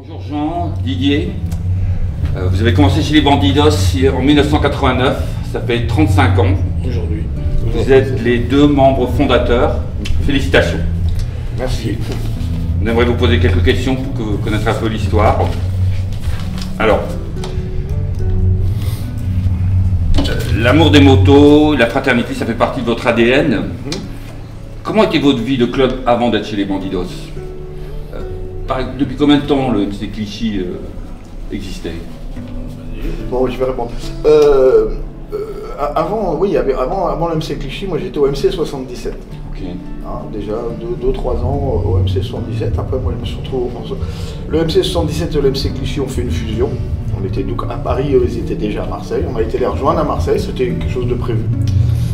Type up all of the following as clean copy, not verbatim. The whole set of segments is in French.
Bonjour Jean, Didier. Vous avez commencé chez les Bandidos en 1989, ça fait 35 ans. Aujourd'hui. Vous êtes les deux membres fondateurs. Félicitations. Merci. On aimerait vous poser quelques questions pour que vous connaissiez un peu l'histoire. Alors, l'amour des motos, la fraternité, ça fait partie de votre ADN. Comment était votre vie de club avant d'être chez les Bandidos? Depuis combien de temps le MC Clichy existait? Bon, je vais répondre. Avant, oui, avant le MC Clichy, moi j'étais au MC 77. Ok. Hein, déjà 2-3 ans au MC 77. Après, moi je me suis retrouvé au France. Le MC 77 et le MC Clichy ont fait une fusion. On était donc à Paris, eux ils étaient déjà à Marseille. On a été les rejoindre à Marseille, c'était quelque chose de prévu.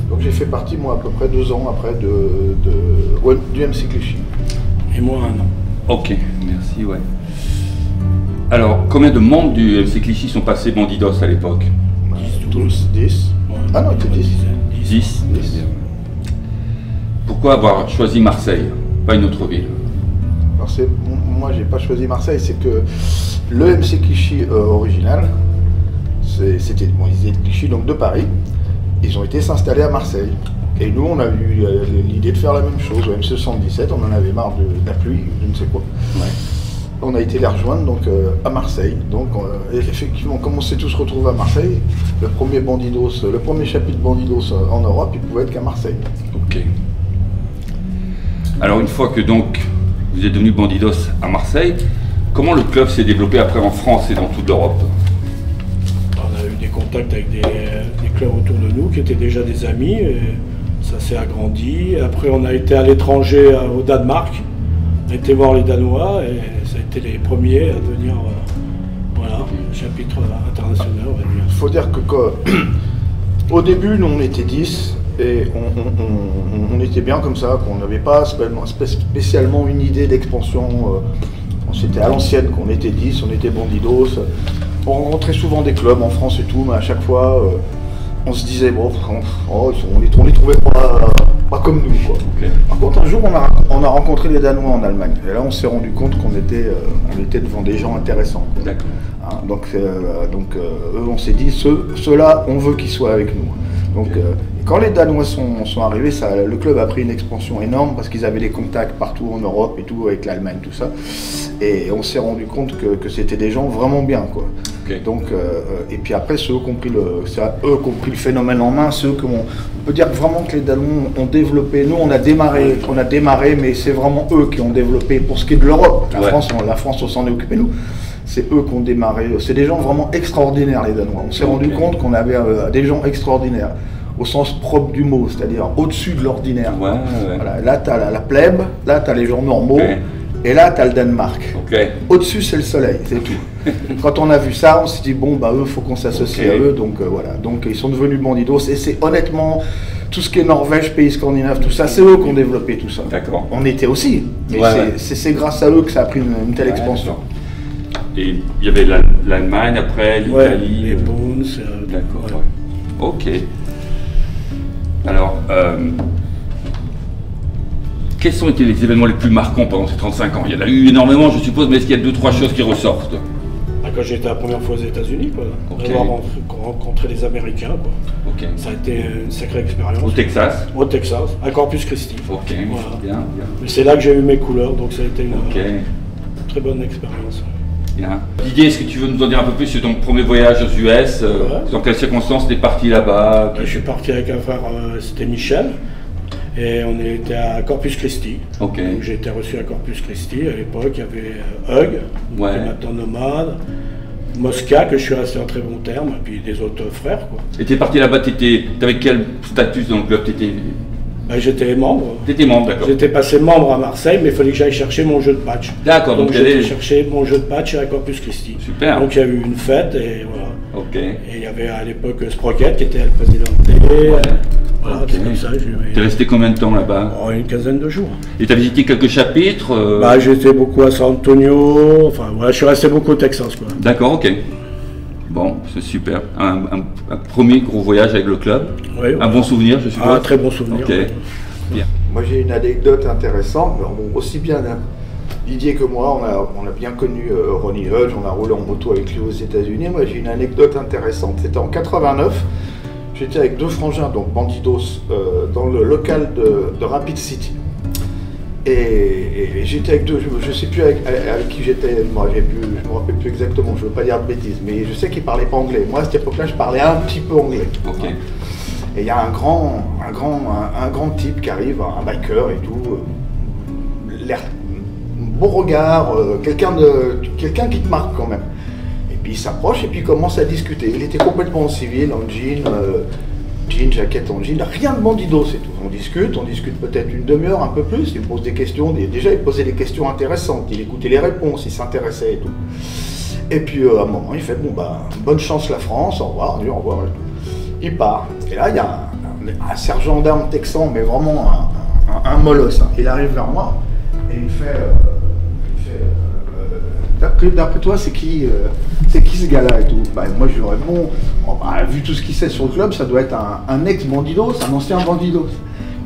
Donc j'ai fait partie, moi, à peu près 2 ans après du MC Clichy. Et moi, 1 an. Ok, merci, ouais. Alors, combien de membres du MC Clichy sont passés Bandidos à l'époque? 10. Ouais. Ah non, il était 10. 10. Pourquoi avoir choisi Marseille, pas une autre ville? Alors moi, j'ai pas choisi Marseille, c'est que le MC Clichy original, c'était bon, ils étaient de Clichy, donc de Paris. Ils ont été s'installer à Marseille. Et nous, on a eu l'idée de faire la même chose. Au MC 77, on en avait marre de la pluie, je ne sais quoi. Ouais. On a été les rejoindre donc, à Marseille. Donc, effectivement, comme on s'est tous retrouvés à Marseille, le premier chapitre Bandidos en Europe, il pouvait être qu'à Marseille. Ok. Alors, une fois que donc vous êtes devenu Bandidos à Marseille, comment le club s'est développé après en France et dans toute l'Europe? On a eu des contacts avec des clubs autour de nous qui étaient déjà des amis. Et ça s'est agrandi. Après, on a été à l'étranger, au Danemark. On a été voir les Danois et ça a été les premiers à devenir chapitre international, on va dire. Il faut dire que au début, nous on était 10 et on était bien comme ça, qu'on n'avait pas spécialement une idée d'expansion. C'était à l'ancienne qu'on était 10, on était Bandidos. On rentrait souvent des clubs en France et tout, mais à chaque fois, on se disait, bon, on les trouvait pas comme nous, quoi. Okay. Par contre, un jour, on a rencontré les Danois en Allemagne. Et là, on s'est rendu compte qu'on était devant des gens intéressants. D'accord. Hein, donc, eux, on s'est dit, ceux-là, on veut qu'ils soient avec nous. Donc, quand les Danois sont arrivés, le club a pris une expansion énorme parce qu'ils avaient des contacts partout en Europe et tout, avec l'Allemagne, tout ça. Et on s'est rendu compte que c'était des gens vraiment bien, quoi. Okay. Donc, et puis après, c'est eux qui ont pris le phénomène en main, on peut dire vraiment que les Danois ont développé. Nous, on a démarré, mais c'est vraiment eux qui ont développé pour ce qui est de l'Europe. La France, on s'en est occupé, nous. C'est eux qui ont démarré. C'est des gens vraiment extraordinaires, les Danois. On s'est rendu compte qu'on avait des gens extraordinaires, au sens propre du mot, c'est-à-dire au-dessus de l'ordinaire. Ouais. Voilà. Là, tu as la plèbe, là, tu as les gens normaux, et là, tu as le Danemark. Au-dessus, c'est le soleil, c'est tout. Quand on a vu ça, on s'est dit, bon, bah eux, il faut qu'on s'associe à eux, donc voilà. Donc, ils sont devenus Bandidos, et c'est honnêtement, tout ce qui est Norvège, pays scandinaves, tout ça, c'est eux qui ont développé tout ça. D'accord. On était aussi, mais c'est grâce à eux que ça a pris une telle expansion. Et il y avait l'Allemagne, après l'Italie. Les Boons. D'accord. Ok. Alors, quels ont été les événements les plus marquants pendant ces 35 ans? Il y en a eu énormément, je suppose, mais est-ce qu'il y a 2-3 choses qui ressortent? Quand j'étais la première fois aux États-Unis, d'avoir rencontré les Américains, quoi. Ça a été une sacrée expérience. Au Texas? Au Texas, à Corpus Christi. Ok, bien. Mais c'est là que j'ai eu mes couleurs, donc ça a été une très bonne expérience. Bien. Didier, est-ce que tu veux nous en dire un peu plus sur ton premier voyage aux US? Dans quelles circonstances tu es parti là-bas? Je suis parti avec un frère, c'était Michel, et on était à Corpus Christi. Donc j'ai été reçu à Corpus Christi. À l'époque, il y avait Hug, qui est maintenant nomade, Mosca, que je suis resté en très bon terme, et puis des autres frères, quoi. Et tu es parti là-bas, tu avais quel statut dans le club? J'étais membre. T'étais membre, d'accord. J'étais passé membre à Marseille, mais il fallait que j'aille chercher mon jeu de patch. D'accord, donc j'ai cherché mon jeu de patch à Corpus Christi. Super. Donc il y a eu une fête, et voilà. Ok. Et il y avait à l'époque Sprocket qui était le président de télé. Voilà, c'est comme ça. T'es resté combien de temps là-bas? Une quinzaine de jours. Et t'as visité quelques chapitres? J'étais beaucoup à San Antonio, enfin voilà, je suis resté beaucoup au Texas, quoi. D'accord, ok. Bon, c'est super. Un premier gros voyage avec le club. Oui, un bon souvenir, je suppose. Un très bon souvenir. Ok. Bien. Moi j'ai une anecdote intéressante, aussi bien Didier que moi, on a bien connu Ronnie Hudge, on a roulé en moto avec lui aux États-Unis. Moi, j'ai une anecdote intéressante. C'était en 89. J'étais avec deux frangins, donc Bandidos, dans le local de Rapid City. Et j'étais avec deux, je ne sais plus avec qui j'étais, moi je ne me rappelle plus exactement, je ne veux pas dire de bêtises, mais je sais qu'ils ne parlaient pas anglais. Moi à cette époque-là, je parlais un petit peu anglais. Okay. Et il y a un grand type qui arrive, un biker et tout, l'air beau regard, quelqu'un qui te marque quand même. Et puis il s'approche et puis il commence à discuter. Il était complètement en civil, en jean, jaquette en jean, rien de bandido, c'est tout. On discute peut-être une demi-heure, un peu plus, il me pose des questions, déjà il posait des questions intéressantes, il écoutait les réponses, il s'intéressait et tout. Et puis à un moment, il fait, bon bah, bonne chance la France, au revoir, au revoir. Il part, et là il y a un sergent d'armes texan, mais vraiment un molosse, hein. Il arrive vers moi, et il fait d'après toi, c'est qui ce gars-là et tout? Bah, moi, je lui réponds, vu tout ce qu'il sait sur le club, ça doit être un ex-bandidos, un ancien bandidos.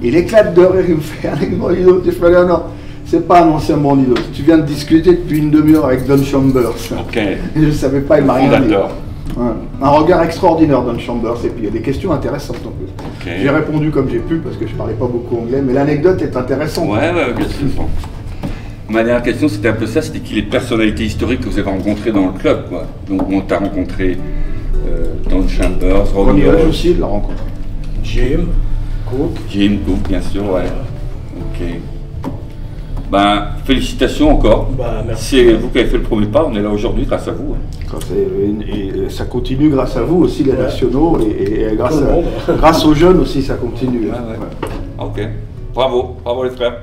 Il éclate de rire, il me fait un ex-bandidos. Je fais non, c'est pas un ancien bandidos. Tu viens de discuter depuis une demi-heure avec Don Chambers. Okay. Et je ne savais pas, il m'a rien dit. Ouais. Un regard extraordinaire, Don Chambers, et puis il y a des questions intéressantes en plus. Okay. J'ai répondu comme j'ai pu parce que je parlais pas beaucoup anglais, mais l'anecdote est intéressante. Ouais, bien sûr. Ma dernière question, c'était un peu ça, c'était qui les personnalités historiques que vous avez rencontrées dans le club, quoi. Donc on t'a rencontré Don Chambers, Ronnie Hudge aussi, il l'a rencontré. Jim Cook, bien sûr, ouais. Ok. Ben, félicitations encore. Bah, merci. C'est vous qui avez fait le premier pas, on est là aujourd'hui grâce à vous. Et ça continue grâce à vous aussi, les nationaux, et grâce aux jeunes aussi, ça continue. Ouais. Ok. Bravo les frères.